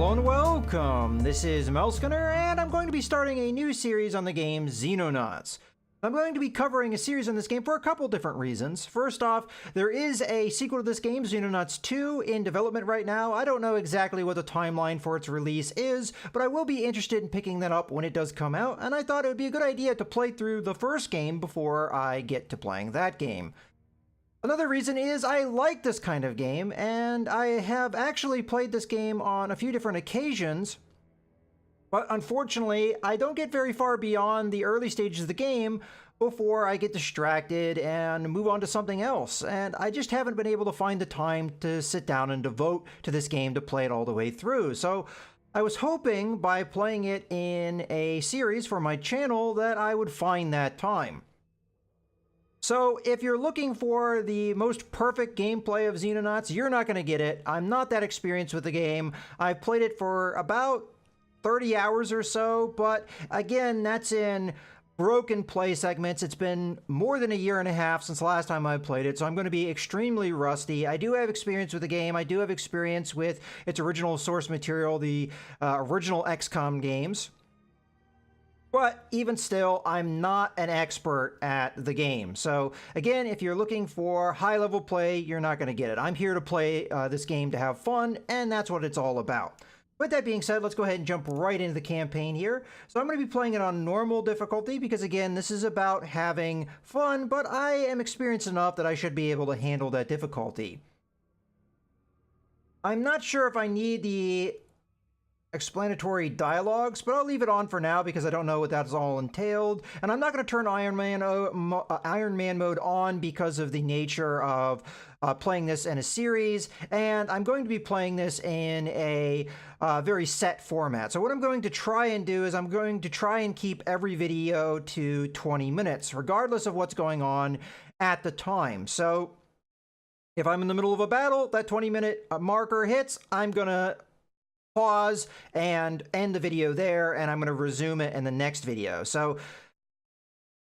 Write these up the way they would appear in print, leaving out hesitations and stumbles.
Hello and welcome! This is Mousegunner, and I'm going to be starting a new series on the game Xenonauts. I'm going to be covering a series on this game for a couple different reasons. First off, there is a sequel to this game, Xenonauts 2, in development right now. I don't know exactly what the timeline for its release is, but I will be interested in picking that up when it does come out, and I thought it would be a good idea to play through the first game before I get to playing that game. Another reason is I like this kind of game, and I have actually played this game on a few different occasions, but unfortunately, I don't get very far beyond the early stages of the game before I get distracted and move on to something else, and I just haven't been able to find the time to sit down and devote to this game to play it all the way through. So I was hoping by playing it in a series for my channel that I would find that time. So if you're looking for the most perfect gameplay of Xenonauts, you're not going to get it. I'm not that experienced with the game. I've played it for about 30 hours or so, but again, that's in broken play segments. It's been more than a year and a half since the last time I played it, so I'm going to be extremely rusty. I do have experience with the game. I do have experience with its original source material, the original XCOM games. But even still, I'm not an expert at the game. So again, if you're looking for high-level play, you're not going to get it. I'm here to play this game to have fun, and that's what it's all about. With that being said, let's go ahead and jump right into the campaign here. So I'm going to be playing it on normal difficulty because, again, this is about having fun, but I am experienced enough that I should be able to handle that difficulty. I'm not sure if I need the explanatory dialogues, but I'll leave it on for now because I don't know what that's all entailed, and I'm not going to turn Iron Man mode on because of the nature of playing this in a series, and I'm going to be playing this in a very set format. So what I'm going to try and do is I'm going to try and keep every video to 20 minutes, regardless of what's going on at the time. So if I'm in the middle of a battle, that 20-minute marker hits, I'm going to pause and end the video there, and I'm going to resume it in the next video. So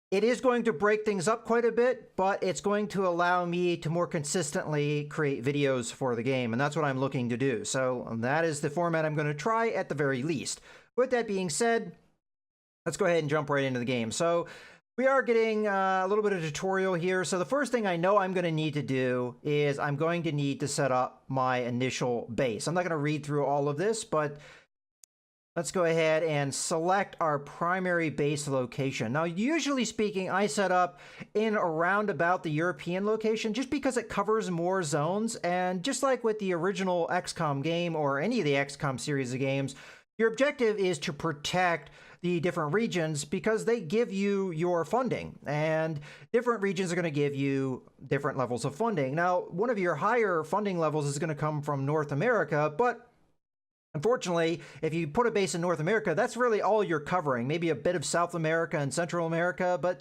it is going to break things up quite a bit, but it's going to allow me to more consistently create videos for the game, and that's what I'm looking to do. So that is the format I'm going to try at the very least. With that being said, let's go ahead and jump right into the game. So we are getting a little bit of tutorial here. So the first thing I know I'm going to need to do is I'm going to need to set up my initial base. I'm not going to read through all of this, but let's go ahead and select our primary base location. Now, usually speaking, I set up in around about the European location just because it covers more zones. And just like with the original XCOM game or any of the XCOM series of games, your objective is to protect the different regions because they give you your funding, and different regions are going to give you different levels of funding. Now, one of your higher funding levels is going to come from North America, but unfortunately, if you put a base in North America, that's really all you're covering. Maybe a bit of South America and Central America, but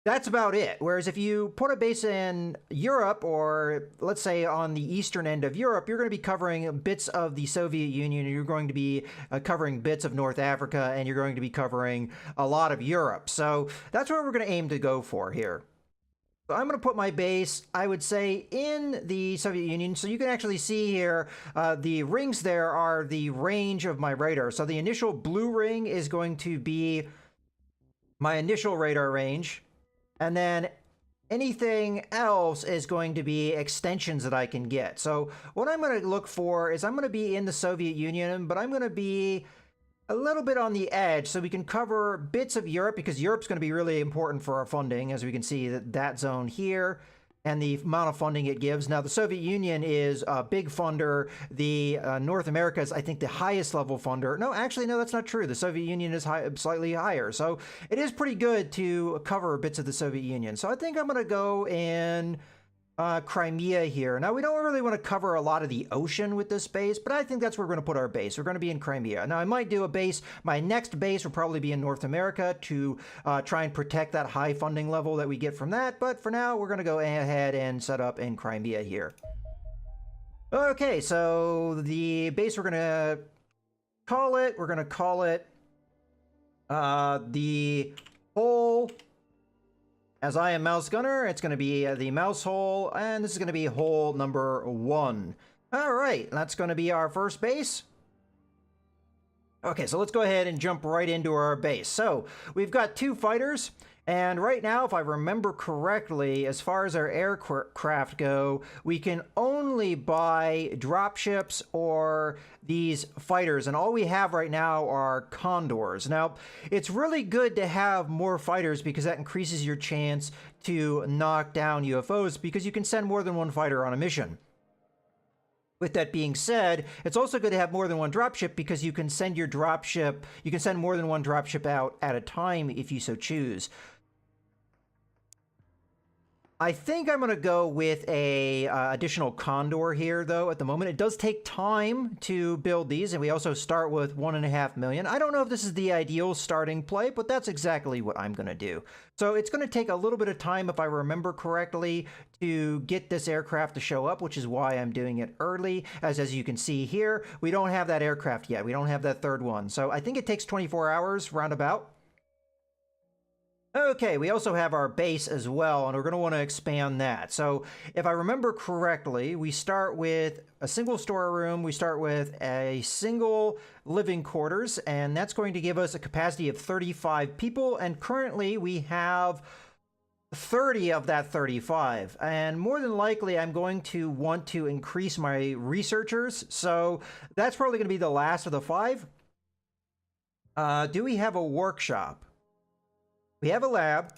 that's about it. Whereas if you put a base in Europe, or let's say on the eastern end of Europe, you're going to be covering bits of the Soviet Union, and you're going to be covering bits of North Africa, and you're going to be covering a lot of Europe. So that's where we're going to aim to go for here. So I'm going to put my base, I would say, in the Soviet Union. So you can actually see here, the rings there are the range of my radar. So the initial blue ring is going to be my initial radar range. And then anything else is going to be extensions that I can get. So what I'm going to look for is I'm going to be in the Soviet Union, but I'm going to be a little bit on the edge so we can cover bits of Europe, because Europe's going to be really important for our funding, as we can see that zone here and the amount of funding it gives. Now, the Soviet Union is a big funder. The North America is, I think, the highest level funder. No, actually, no, that's not true. The Soviet Union is slightly higher. So it is pretty good to cover bits of the Soviet Union. So I think I'm going to go in Crimea here. Now, we don't really want to cover a lot of the ocean with this base, but I think that's where we're going to put our base. We're going to be in Crimea. Now, I might do a base. My next base will probably be in North America to try and protect that high funding level that we get from that. But for now, we're going to go ahead and set up in Crimea here. Okay, so the base we're going to call it the hole. As I am Mousegunner, it's going to be the mouse hole, and this is going to be hole number 1. All right, that's going to be our first base. Okay, so let's go ahead and jump right into our base. So we've got 2 fighters, and right now, if I remember correctly, as far as our aircraft go, we can only buy dropships or these fighters, and all we have right now are condors. Now, it's really good to have more fighters because that increases your chance to knock down UFOs because you can send more than one fighter on a mission. With that being said, it's also good to have more than one dropship because you can send your dropship, you can send more than one dropship out at a time if you so choose. I think I'm going to go with a additional Condor here, though, at the moment. It does take time to build these, and we also start with 1.5 million. I don't know if this is the ideal starting play, but that's exactly what I'm going to do. So it's going to take a little bit of time, if I remember correctly, to get this aircraft to show up, which is why I'm doing it early. As you can see here, we don't have that aircraft yet. We don't have that third one. So I think it takes 24 hours, roundabout. Okay, we also have our base as well, and we're going to want to expand that. So if I remember correctly, we start with a single storeroom, we start with a single living quarters, and that's going to give us a capacity of 35 people, and currently we have 30 of that 35. And more than likely, I'm going to want to increase my researchers, so that's probably going to be the last of the 5. Do we have a workshop? We have a lab,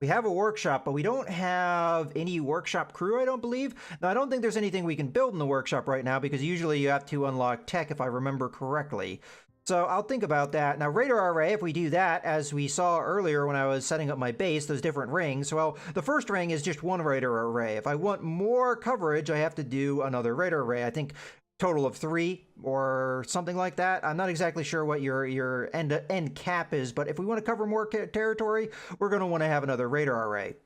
we have a workshop, but we don't have any workshop crew, I don't believe. Now, I don't think there's anything we can build in the workshop right now because usually you have to unlock tech, if I remember correctly. So I'll think about that. Now, radar array, if we do that, as we saw earlier when I was setting up my base, those different rings, well, the first ring is just one radar array. If I want more coverage, I have to do another radar array. I think total of 3 or something like that. I'm not exactly sure what your end cap is, but if we want to cover more territory, we're going to want to have another radar array.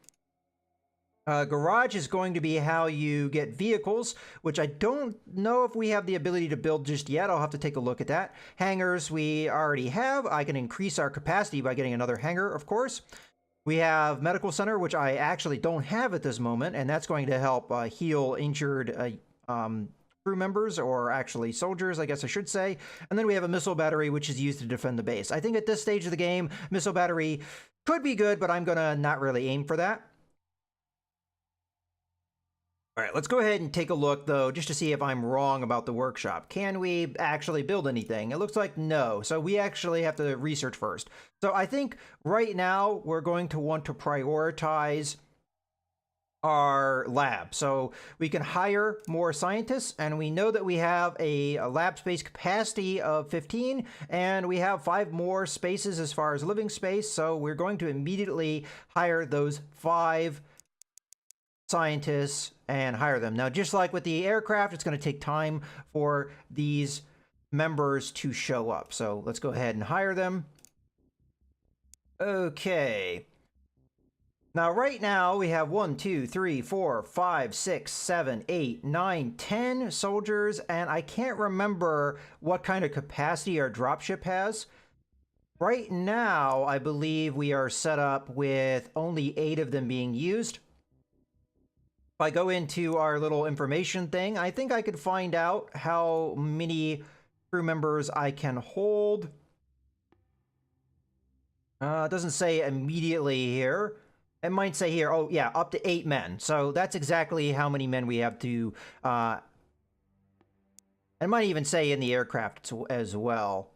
Garage is going to be how you get vehicles, which I don't know if we have the ability to build just yet. I'll have to take a look at that. Hangars we already have. I can increase our capacity by getting another hangar, of course. We have medical center, which I actually don't have at this moment, and that's going to help heal injured crew members, or actually soldiers, I guess I should say. And then we have a missile battery, which is used to defend the base. I think at this stage of the game, missile battery could be good, but I'm gonna not really aim for that. All right, let's go ahead and take a look, though, just to see if I'm wrong about the workshop. Can we actually build anything? It looks like no, so we actually have to research first. So I think right now we're going to want to prioritize our lab, so we can hire more scientists, and we know that we have a lab space capacity of 15, and we have 5 more spaces as far as living space, so we're going to immediately hire those 5 scientists and hire them. Now, just like with the aircraft, it's going to take time for these members to show up, so let's go ahead and hire them. Okay. Now, right now, we have 1, 2, 3, 4, 5, 6, 7, 8, 9, 10 soldiers, and I can't remember what kind of capacity our dropship has. Right now, I believe we are set up with only 8 of them being used. If I go into our little information thing, I think I could find out how many crew members I can hold. It doesn't say immediately here. It might say here, oh yeah, up to 8 men. So that's exactly how many men we have to, it might even say in the aircraft as well.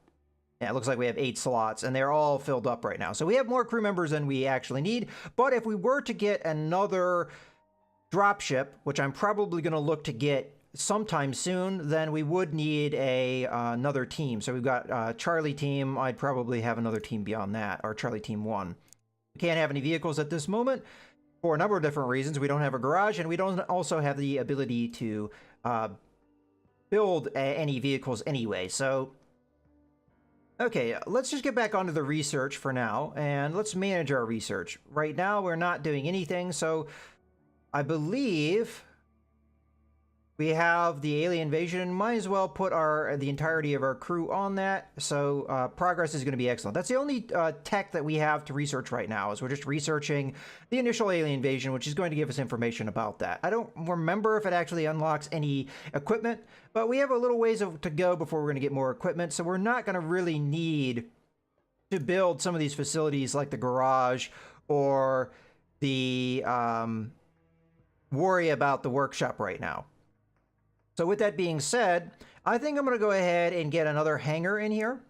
Yeah, it looks like we have 8 slots, and they're all filled up right now. So we have more crew members than we actually need. But if we were to get another dropship, which I'm probably going to look to get sometime soon, then we would need another team. So we've got Charlie team. I'd probably have another team beyond that, or Charlie team 1. We can't have any vehicles at this moment for a number of different reasons. We don't have a garage, and we don't also have the ability to build any vehicles anyway. So, okay, let's just get back onto the research for now, and let's manage our research. Right now, we're not doing anything, so I believe We have the alien invasion. Might as well put the entirety of our crew on that. So progress is going to be excellent. That's the only tech that we have to research right now. Is we're just researching the initial alien invasion, which is going to give us information about that. I don't remember if it actually unlocks any equipment, but we have a little ways to go before we're going to get more equipment. So we're not going to really need to build some of these facilities like the garage or the worry about the workshop right now. So with that being said, I think I'm going to go ahead and get another hangar in here.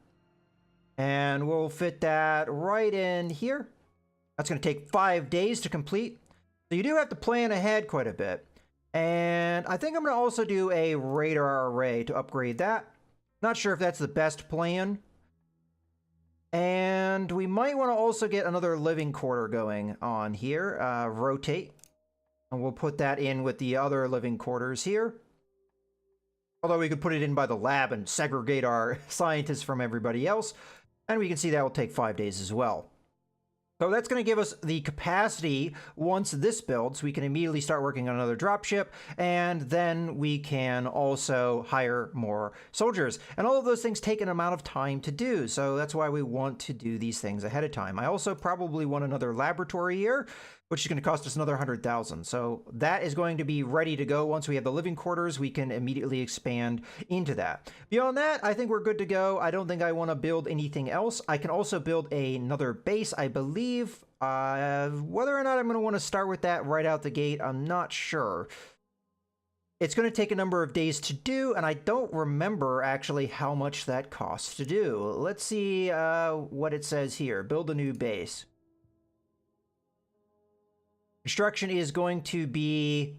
And we'll fit that right in here. That's going to take 5 days to complete. So you do have to plan ahead quite a bit. And I think I'm going to also do a radar array to upgrade that. Not sure if that's the best plan. And we might want to also get another living quarter going on here. Rotate. And we'll put that in with the other living quarters here. Although we could put it in by the lab and segregate our scientists from everybody else. And we can see that will take 5 days as well. So that's going to give us the capacity once this builds. We can immediately start working on another dropship. And then we can also hire more soldiers. And all of those things take an amount of time to do. So that's why we want to do these things ahead of time. I also probably want another laboratory here, which is going to cost us another 100,000. So that is going to be ready to go. Once we have the living quarters, we can immediately expand into that. Beyond that, I think we're good to go. I don't think I want to build anything else. I can also build another base, I believe. Whether or not I'm going to want to start with that right out the gate, I'm not sure. It's going to take a number of days to do, and I don't remember actually how much that costs to do. Let's see what it says here. Build a new base. Construction is going to be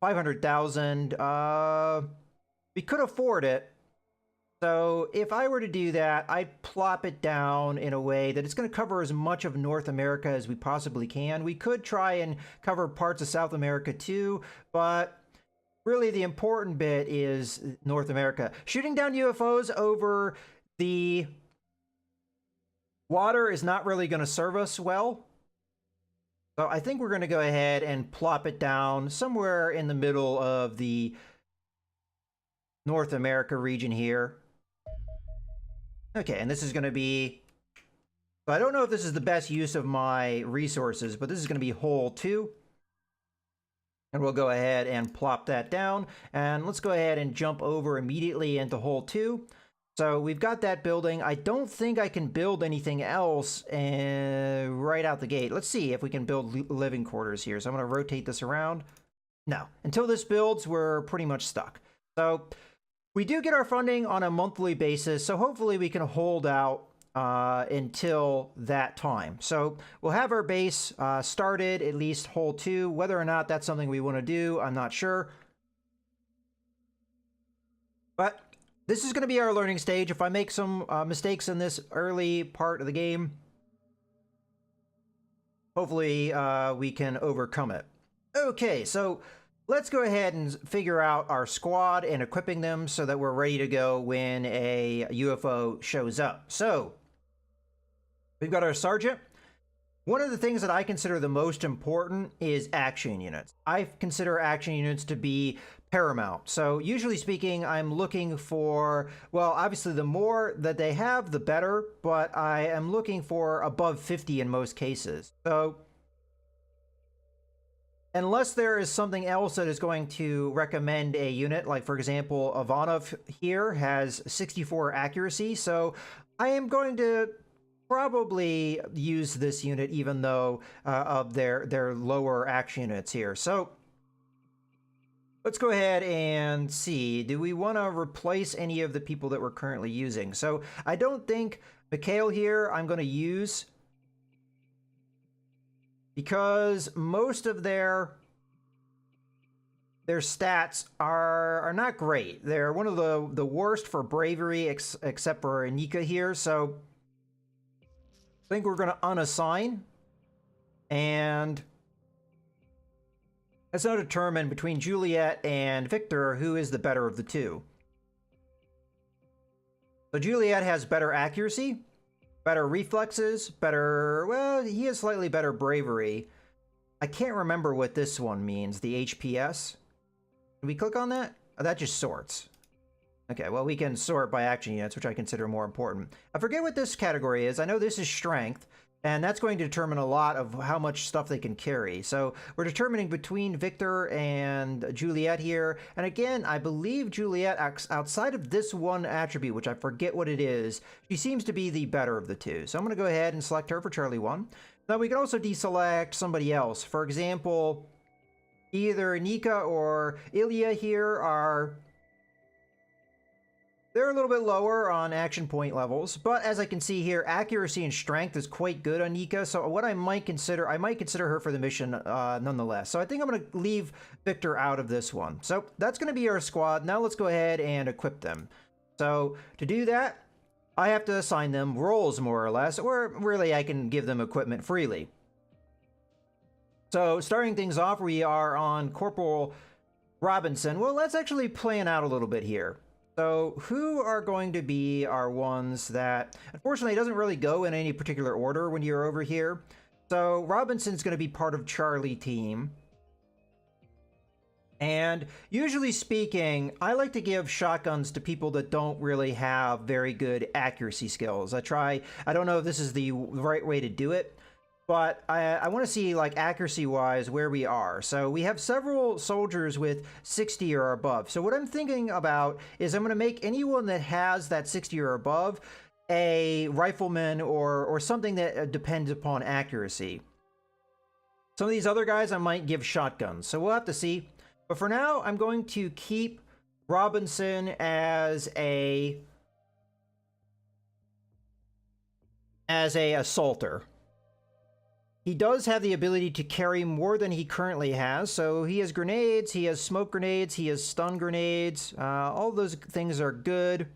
500,000. We could afford it. So if I were to do that, I'd plop it down in a way that it's going to cover as much of North America as we possibly can. We could try and cover parts of South America too, but really the important bit is North America. Shooting down UFOs over the water is not really going to serve us well. So I think we're going to go ahead and plop it down somewhere in the middle of the North America region here. Okay, and this is going to be... So I don't know if this is the best use of my resources, but this is going to be hole 2. And we'll go ahead and plop that down. And let's go ahead and jump over immediately into hole 2. So we've got that building. I don't think I can build anything else right out the gate. Let's see if we can build living quarters here. So I'm going to rotate this around. No. Until this builds, we're pretty much stuck. So we do get our funding on a monthly basis. So hopefully we can hold out until that time. So we'll have our base started, at least hole 2. Whether or not that's something we want to do, I'm not sure. But this is going to be our learning stage. If I make some mistakes in this early part of the game, hopefully we can overcome it. Okay, so let's go ahead and figure out our squad and equipping them so that we're ready to go when a UFO shows up. So we've got our sergeant. One of the things that I consider the most important is action units. I consider action units to be paramount. So usually speaking, I'm looking for, well, obviously the more that they have, the better, but I am looking for above 50 in most cases. So unless there is something else that is going to recommend a unit, like for example, Ivanov here has 64 accuracy. So I am going to probably use this unit even though of their lower action units here. So let's go ahead and see. Do we want to replace any of the people that we're currently using? So I don't think Mikhail here I'm going to use because most of their stats are not great. They're one of the worst for bravery except for Nika here. So I think we're going to unassign, and let's now determine between Juliet and Victor who is the better of the two. So Juliet has better accuracy, better reflexes, better, well, he has slightly better bravery. I can't remember what this one means, the HPS. we click on that? Oh, that just sorts. Okay, well, we can sort by action units, which I consider more important. I forget what this category is. I know this is strength, and that's going to determine a lot of how much stuff they can carry. So we're determining between Victor and Juliet here. And again, I believe Juliet, outside of this one attribute, which I forget what it is, she seems to be the better of the two. So I'm going to go ahead and select her for Charlie 1. Now we can also deselect somebody else. For example, either Nika or Ilya here are... They're a little bit lower on action point levels, but as I can see here, accuracy and strength is quite good on Nika, so what I might consider her for the mission nonetheless. So I think I'm going to leave Victor out of this one. So that's going to be our squad. Now let's go ahead and equip them. So to do that, I have to assign them roles more or less, or really I can give them equipment freely. So starting things off, we are on Corporal Robinson. Well, let's actually plan out a little bit here. So who are going to be our ones that, unfortunately, it doesn't really go in any particular order when you're over here. So Robinson's going to be part of Charlie team. And usually speaking, I like to give shotguns to people that don't really have very good accuracy skills. I don't know if this is the right way to do it, but I want to see, like, accuracy-wise where we are. So we have several soldiers with 60 or above. So what I'm thinking about is I'm going to make anyone that has that 60 or above a rifleman or something that depends upon accuracy. Some of these other guys I might give shotguns. So we'll have to see. But for now, I'm going to keep Robinson as a assaulter. He does have the ability to carry more than he currently has. So he has grenades, he has smoke grenades, he has stun grenades. All those things are good.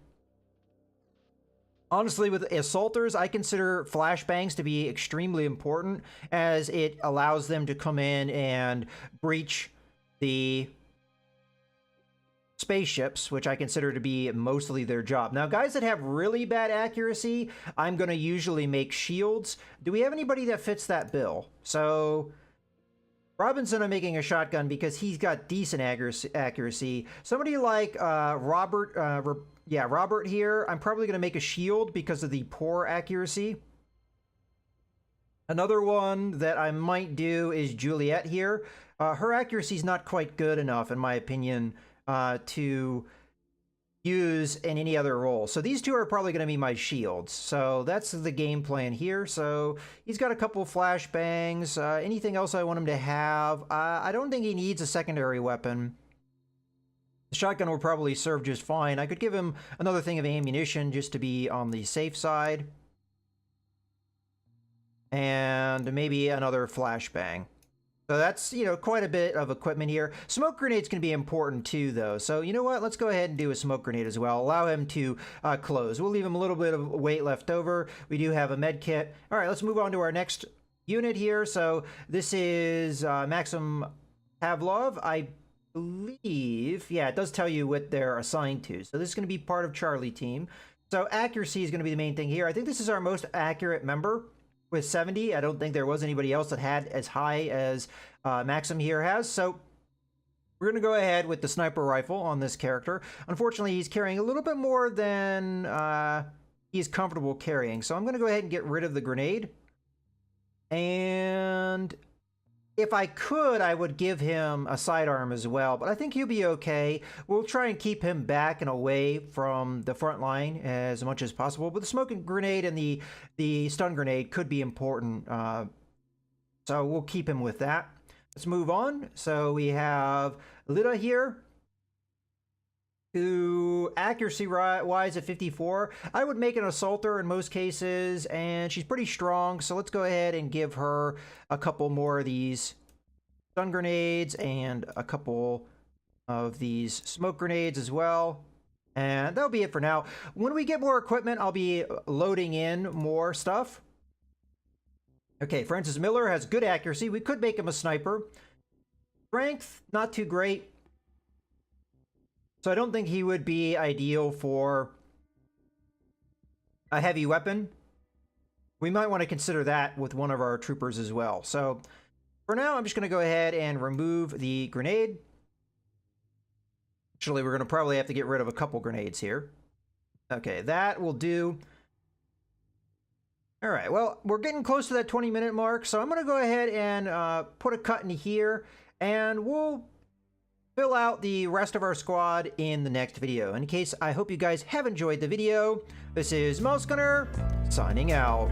Honestly, with assaulters, I consider flashbangs to be extremely important, as it allows them to come in and breach the spaceships, which I consider to be mostly their job. Now, guys that have really bad accuracy, I'm going to usually make shields. Do we have anybody that fits that bill? So Robinson, I'm making a shotgun because he's got decent accuracy. Somebody like Robert here, I'm probably going to make a shield because of the poor accuracy. Another one that I might do is Juliet here. Her accuracy is not quite good enough, in my opinion, to use in any other role. So these two are probably going to be my shields. So that's the game plan here. So he's got a couple flashbangs. Anything else I want him to have? I don't think he needs a secondary weapon. The shotgun will probably serve just fine. I could give him another thing of ammunition just to be on the safe side. And maybe another flashbang. So that's, quite a bit of equipment here. Smoke grenades can be important too, though. So you know what? Let's go ahead and do a smoke grenade as well. Allow him to close. We'll leave him a little bit of weight left over. We do have a med kit. All right, let's move on to our next unit here. So this is Maxim Pavlov. I believe, yeah, it does tell you what they're assigned to. So this is going to be part of Charlie team. So accuracy is going to be the main thing here. I think this is our most accurate member. With 70, I don't think there was anybody else that had as high as Maxim here has. So we're going to go ahead with the sniper rifle on this character. Unfortunately, he's carrying a little bit more than he's comfortable carrying. So I'm going to go ahead and get rid of the grenade. And if I could, I would give him a sidearm as well, but I think he'll be okay. We'll try and keep him back and away from the front line as much as possible, but the smoking grenade and the stun grenade could be important, so we'll keep him with that. Let's move on. So we have Lita here, who accuracy-wise at 54. I would make an assaulter in most cases, and she's pretty strong, so let's go ahead and give her a couple more of these stun grenades and a couple of these smoke grenades as well. And that'll be it for now. When we get more equipment, I'll be loading in more stuff. Okay, Francis Miller has good accuracy. We could make him a sniper. Strength, not too great. So I don't think he would be ideal for a heavy weapon. We might want to consider that with one of our troopers as well. So for now, I'm just going to go ahead and remove the grenade. Actually, we're going to probably have to get rid of a couple grenades here. Okay, that will do. All right, well, we're getting close to that 20-minute mark, so I'm going to go ahead and put a cut into here, and we'll fill out the rest of our squad in the next video. In case, I hope you guys have enjoyed the video. This is Mouse Gunner, signing out.